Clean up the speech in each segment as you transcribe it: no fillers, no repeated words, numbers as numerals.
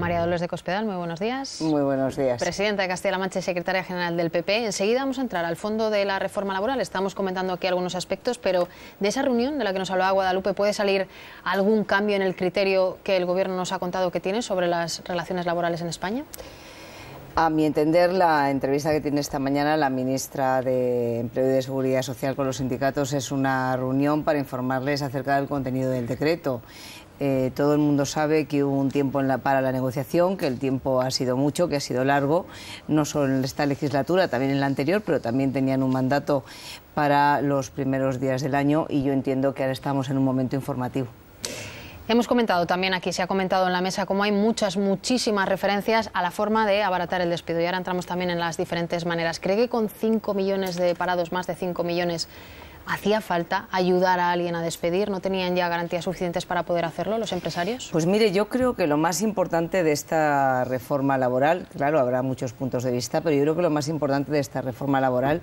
María Dolores de Cospedal, muy buenos días. Muy buenos días. Presidenta de Castilla-La Mancha y secretaria general del PP. Enseguida vamos a entrar al fondo de la reforma laboral. Estamos comentando aquí algunos aspectos, pero de esa reunión de la que nos hablaba Guadalupe, ¿puede salir algún cambio en el criterio que el Gobierno nos ha contado que tiene sobre las relaciones laborales en España? A mi entender, la entrevista que tiene esta mañana la ministra de Empleo y de Seguridad Social con los sindicatos es una reunión para informarles acerca del contenido del decreto. Todo el mundo sabe que hubo un tiempo para la negociación, que el tiempo ha sido mucho, que ha sido largo, no solo en esta legislatura, también en la anterior, pero también tenían un mandato para los primeros días del año y yo entiendo que ahora estamos en un momento informativo. Hemos comentado también aquí, se ha comentado en la mesa, cómo hay muchísimas referencias a la forma de abaratar el despido. Y ahora entramos también en las diferentes maneras. ¿Cree que con 5 millones de parados, más de 5 millones, hacía falta ayudar a alguien a despedir? ¿No tenían ya garantías suficientes para poder hacerlo los empresarios? Pues mire, yo creo que lo más importante de esta reforma laboral, claro, habrá muchos puntos de vista, pero yo creo que lo más importante de esta reforma laboral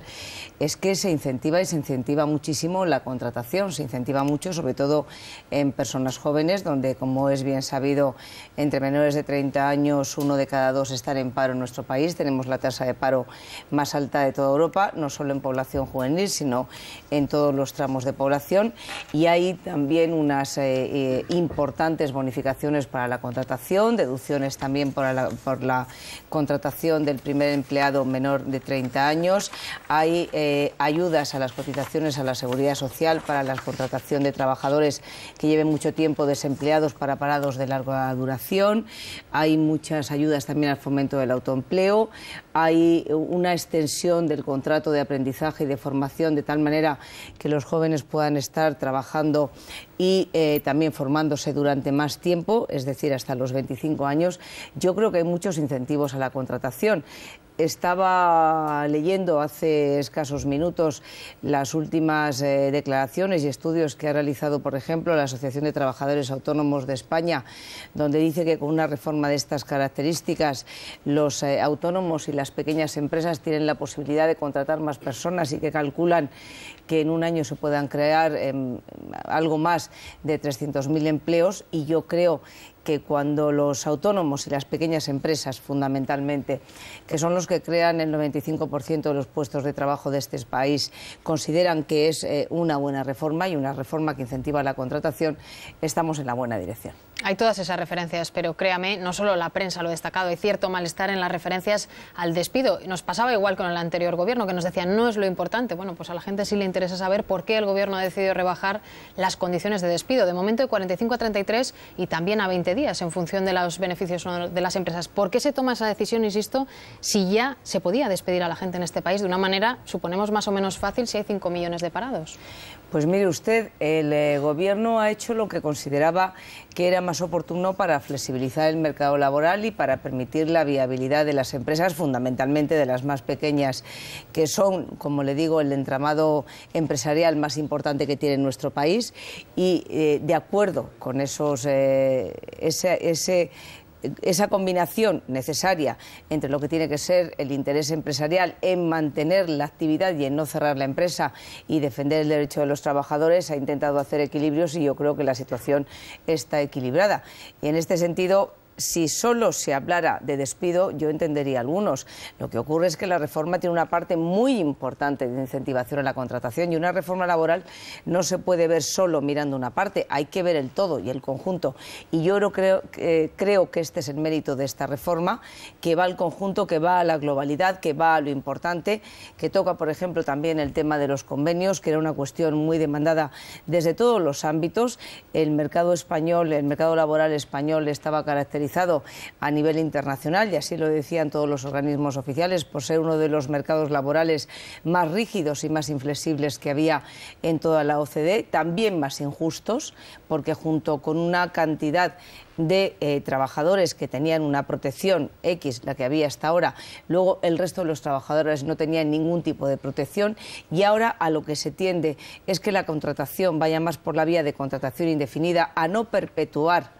es que se incentiva muchísimo la contratación, se incentiva mucho, sobre todo en personas jóvenes, donde, como es bien sabido, entre menores de 30 años, 1 de cada 2 están en paro en nuestro país. Tenemos la tasa de paro más alta de toda Europa, no solo en población juvenil, sino en todos los tramos de población, y hay también unas importantes bonificaciones para la contratación, deducciones también por la contratación del primer empleado menor de 30 años, hay ayudas a las cotizaciones a la Seguridad Social para la contratación de trabajadores que lleven mucho tiempo desempleados para parados de larga duración, hay muchas ayudas también al fomento del autoempleo, hay una extensión del contrato de aprendizaje y de formación de tal manera que los jóvenes puedan estar trabajando y también formándose durante más tiempo, es decir, hasta los 25 años. Yo creo que hay muchos incentivos a la contratación. Estaba leyendo hace escasos minutos las últimas declaraciones y estudios que ha realizado, por ejemplo, la Asociación de Trabajadores Autónomos de España, donde dice que con una reforma de estas características los autónomos y las pequeñas empresas tienen la posibilidad de contratar más personas y que calculan que en un año se puedan crear algo más de 300.000 empleos, y yo creo que cuando los autónomos y las pequeñas empresas, fundamentalmente, que son los que crean el 95% de los puestos de trabajo de este país, consideran que es una buena reforma y una reforma que incentiva la contratación, estamos en la buena dirección. Hay todas esas referencias, pero créame, no solo la prensa lo ha destacado, hay cierto malestar en las referencias al despido. Nos pasaba igual con el anterior gobierno, que nos decían no es lo importante. Bueno, pues a la gente sí le interesa saber por qué el gobierno ha decidido rebajar las condiciones de despido. De momento de 45 a 33 y también a 20 días en función de los beneficios de las empresas. ¿Por qué se toma esa decisión, insisto, si ya se podía despedir a la gente en este país de una manera, suponemos, más o menos fácil si hay 5 millones de parados? Pues mire usted, el gobierno ha hecho lo que consideraba que era más oportuno para flexibilizar el mercado laboral y para permitir la viabilidad de las empresas, fundamentalmente de las más pequeñas, que son, como le digo, el entramado empresarial más importante que tiene nuestro país, y de acuerdo con esa combinación necesaria entre lo que tiene que ser el interés empresarial en mantener la actividad y en no cerrar la empresa y defender el derecho de los trabajadores, ha intentado hacer equilibrios y yo creo que la situación está equilibrada. Y en este sentido, si solo se hablara de despido, yo entendería algunos. Lo que ocurre es que la reforma tiene una parte muy importante de incentivación a la contratación, y una reforma laboral no se puede ver solo mirando una parte, hay que ver el todo y el conjunto. Y yo creo que este es el mérito de esta reforma, que va al conjunto, que va a la globalidad, que va a lo importante, que toca, por ejemplo, también el tema de los convenios, que era una cuestión muy demandada desde todos los ámbitos. El mercado español, el mercado laboral español estaba caracterizado a nivel internacional, y así lo decían todos los organismos oficiales, por ser uno de los mercados laborales más rígidos y más inflexibles que había en toda la OCDE, también más injustos, porque junto con una cantidad de trabajadores que tenían una protección X, la que había hasta ahora, luego el resto de los trabajadores no tenían ningún tipo de protección, y ahora a lo que se tiende es que la contratación vaya más por la vía de contratación indefinida, a no perpetuar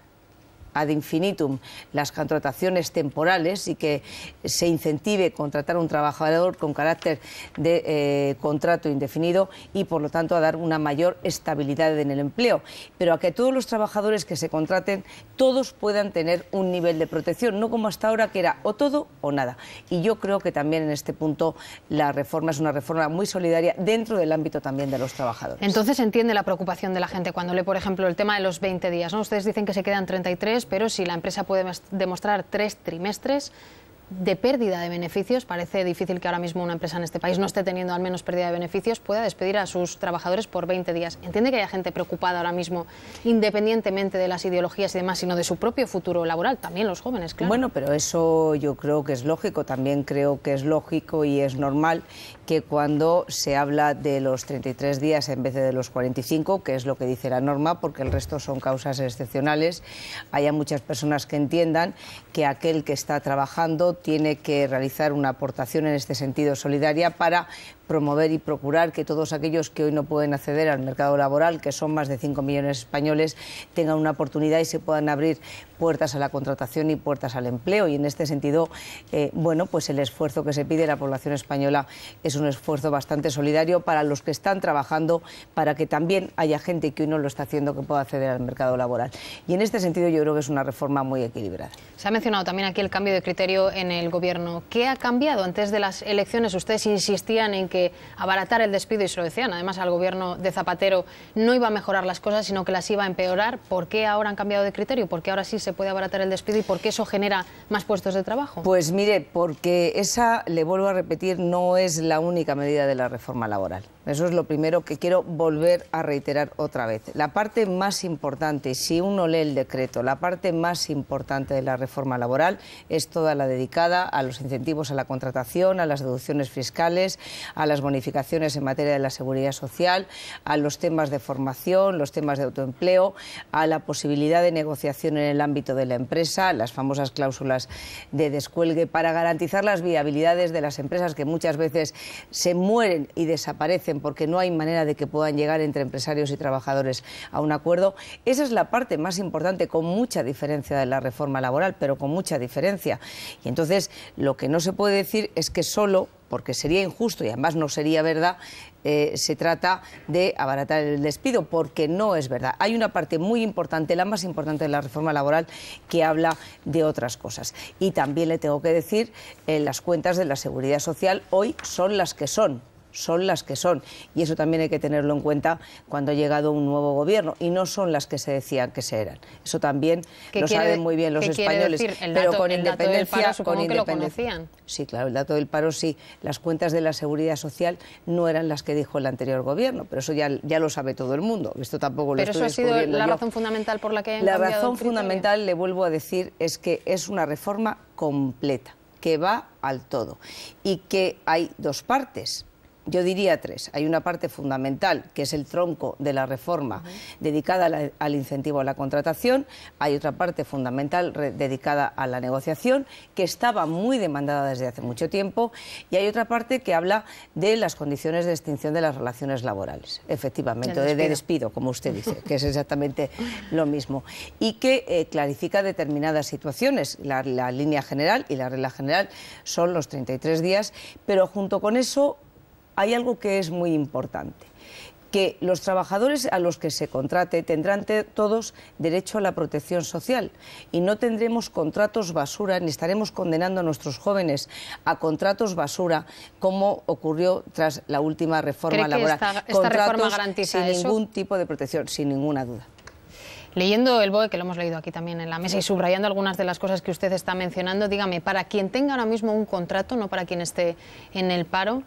ad infinitum las contrataciones temporales y que se incentive contratar a un trabajador con carácter de contrato indefinido y, por lo tanto, a dar una mayor estabilidad en el empleo, pero a que todos los trabajadores que se contraten, todos puedan tener un nivel de protección, no como hasta ahora, que era o todo o nada. Y yo creo que también en este punto la reforma es una reforma muy solidaria dentro del ámbito también de los trabajadores. Entonces entiende la preocupación de la gente cuando lee, por ejemplo, el tema de los 20 días, ¿no? Ustedes dicen que se quedan 33, pero si la empresa puede demostrar 3 trimestres de pérdida de beneficios, parece difícil que ahora mismo una empresa en este país no esté teniendo al menos pérdida de beneficios, pueda despedir a sus trabajadores por 20 días. Entiende que haya gente preocupada ahora mismo, independientemente de las ideologías y demás, sino de su propio futuro laboral, también los jóvenes, claro. Bueno, pero eso yo creo que es lógico, también creo que es lógico y es normal que cuando se habla de los 33 días en vez de los 45, que es lo que dice la norma, porque el resto son causas excepcionales, haya muchas personas que entiendan que aquel que está trabajando tiene que realizar una aportación en este sentido solidaria para promover y procurar que todos aquellos que hoy no pueden acceder al mercado laboral, que son más de 5 millones de españoles, tengan una oportunidad y se puedan abrir puertas a la contratación y puertas al empleo. Y en este sentido, bueno, pues el esfuerzo que se pide a la población española es un esfuerzo bastante solidario para los que están trabajando, para que también haya gente que hoy no lo está haciendo que pueda acceder al mercado laboral. Y en este sentido yo creo que es una reforma muy equilibrada. Se ha mencionado también aquí el cambio de criterio en el Gobierno. ¿Qué ha cambiado? Antes de las elecciones ustedes insistían en que abaratar el despido, y se lo decían además al Gobierno de Zapatero, no iba a mejorar las cosas, sino que las iba a empeorar. ¿Por qué ahora han cambiado de criterio? ¿Por qué ahora sí se puede abaratar el despido y por qué eso genera más puestos de trabajo? Pues mire, porque esa, le vuelvo a repetir, no es la única medida de la reforma laboral. Eso es lo primero que quiero volver a reiterar otra vez. La parte más importante, si uno lee el decreto, la parte más importante de la reforma laboral es toda la dedicada a los incentivos a la contratación, a las deducciones fiscales, a las bonificaciones en materia de la seguridad social, a los temas de formación, los temas de autoempleo, a la posibilidad de negociación en el ámbito de la empresa, las famosas cláusulas de descuelgue, para garantizar las viabilidades de las empresas que muchas veces se mueren y desaparecen porque no hay manera de que puedan llegar entre empresarios y trabajadores a un acuerdo. Esa es la parte más importante, con mucha diferencia de la reforma laboral, pero con mucha diferencia. Y entonces lo que no se puede decir es que solo, porque sería injusto y además no sería verdad, se trata de abaratar el despido, porque no es verdad. Hay una parte muy importante, la más importante de la reforma laboral, que habla de otras cosas. Y también le tengo que decir, las cuentas de la Seguridad Social hoy son las que son. Y eso también hay que tenerlo en cuenta cuando ha llegado un nuevo gobierno, y no son las que se decían que se eran. Eso también lo saben muy bien los españoles. Pero con independencia, supongo que lo conocían. Sí, claro, el dato del paro sí. Las cuentas de la Seguridad Social no eran las que dijo el anterior gobierno, pero eso ya lo sabe todo el mundo. Esto tampoco lo estoy descubriendo yo. ¿Pero eso ha sido la razón fundamental por la que han cambiado La razón fundamental, le vuelvo a decir, es que es una reforma completa, que va al todo, y que hay dos partes. Yo diría tres. Hay una parte fundamental, que es el tronco de la reforma, dedicada al incentivo a la contratación. Hay otra parte fundamental dedicada a la negociación, que estaba muy demandada desde hace mucho tiempo. Y hay otra parte que habla de las condiciones de extinción de las relaciones laborales, efectivamente, de despido, como usted dice, que es exactamente lo mismo. Y que clarifica determinadas situaciones. La línea general y la regla general son los 33 días, pero junto con eso hay algo que es muy importante, que los trabajadores a los que se contrate tendrán todos derecho a la protección social y no tendremos contratos basura, ni estaremos condenando a nuestros jóvenes a contratos basura, como ocurrió tras la última reforma laboral. ¿Esta reforma garantiza sin eso? Ningún tipo de protección, sin ninguna duda. Leyendo el BOE, que lo hemos leído aquí también en la mesa, y subrayando algunas de las cosas que usted está mencionando, dígame, para quien tenga ahora mismo un contrato, no para quien esté en el paro,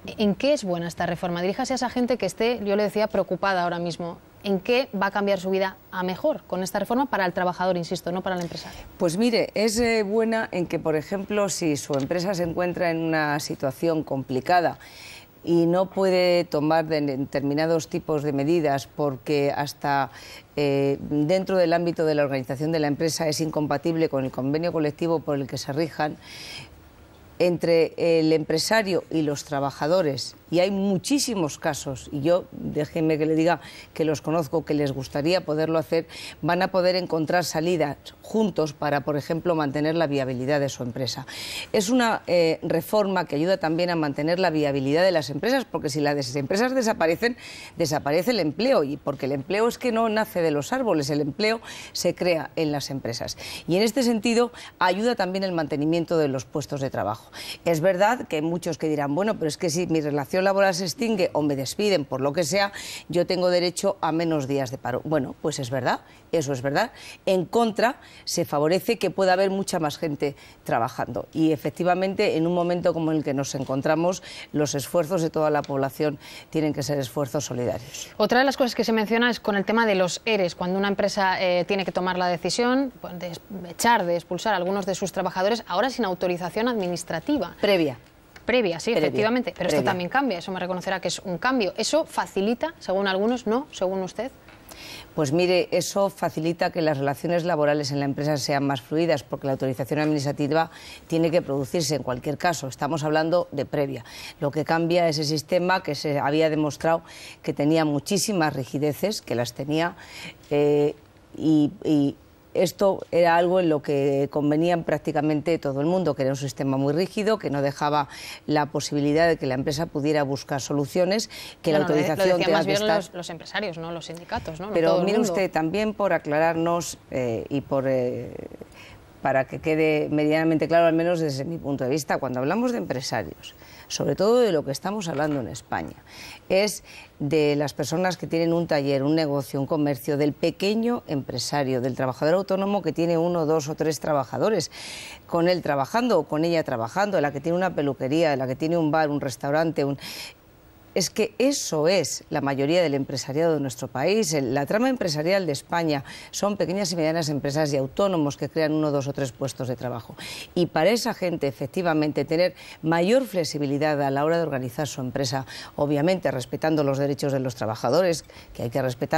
¿en qué es buena esta reforma? Diríjase a esa gente que esté, yo le decía, preocupada ahora mismo. ¿En qué va a cambiar su vida a mejor con esta reforma para el trabajador, insisto, no para el empresario? Pues mire, es buena en que, por ejemplo, si su empresa se encuentra en una situación complicada y no puede tomar determinados tipos de medidas porque hasta dentro del ámbito de la organización de la empresa es incompatible con el convenio colectivo por el que se rijan, entre el empresario y los trabajadores y hay muchísimos casos, y yo, déjenme que le diga que los conozco, que les gustaría poderlo hacer, van a poder encontrar salidas juntos para, por ejemplo, mantener la viabilidad de su empresa. Es una reforma que ayuda también a mantener la viabilidad de las empresas, porque si las empresas desaparecen, desaparece el empleo, y porque el empleo es que no nace de los árboles, el empleo se crea en las empresas. Y en este sentido ayuda también el mantenimiento de los puestos de trabajo. Es verdad que hay muchos que dirán, bueno, pero es que si mi relación laboral se extingue o me despiden por lo que sea, yo tengo derecho a menos días de paro. Bueno, pues es verdad, eso es verdad. En contra, se favorece que pueda haber mucha más gente trabajando. Y efectivamente, en un momento como el que nos encontramos, los esfuerzos de toda la población tienen que ser esfuerzos solidarios. Otra de las cosas que se menciona es con el tema de los ERES, cuando una empresa tiene que tomar la decisión de echar, de expulsar a algunos de sus trabajadores, ahora sin autorización administrativa. Previa, sí, efectivamente. Pero esto también cambia, eso me reconocerá que es un cambio. ¿Eso facilita, según algunos, no, según usted? Pues mire, eso facilita que las relaciones laborales en la empresa sean más fluidas, porque la autorización administrativa tiene que producirse en cualquier caso. Estamos hablando de previa. Lo que cambia es ese sistema que se había demostrado que tenía muchísimas rigideces, que las tenía, y esto era algo en lo que convenían prácticamente todo el mundo, que era un sistema muy rígido, que no dejaba la posibilidad de que la empresa pudiera buscar soluciones, que la autorización lo decían más bien estar... los empresarios, no los sindicatos, ¿no? Pero mire usted, también por aclararnos y para que quede medianamente claro, al menos desde mi punto de vista, cuando hablamos de empresarios, sobre todo de lo que estamos hablando en España, es de las personas que tienen un taller, un negocio, un comercio, del pequeño empresario, del trabajador autónomo que tiene 1, 2 o 3 trabajadores, con él trabajando o con ella trabajando, de la que tiene una peluquería, de la que tiene un bar, un restaurante, Es que eso es la mayoría del empresariado de nuestro país. La trama empresarial de España son pequeñas y medianas empresas y autónomos que crean 1, 2 o 3 puestos de trabajo. Y para esa gente, efectivamente, tener mayor flexibilidad a la hora de organizar su empresa, obviamente respetando los derechos de los trabajadores, que hay que respetar.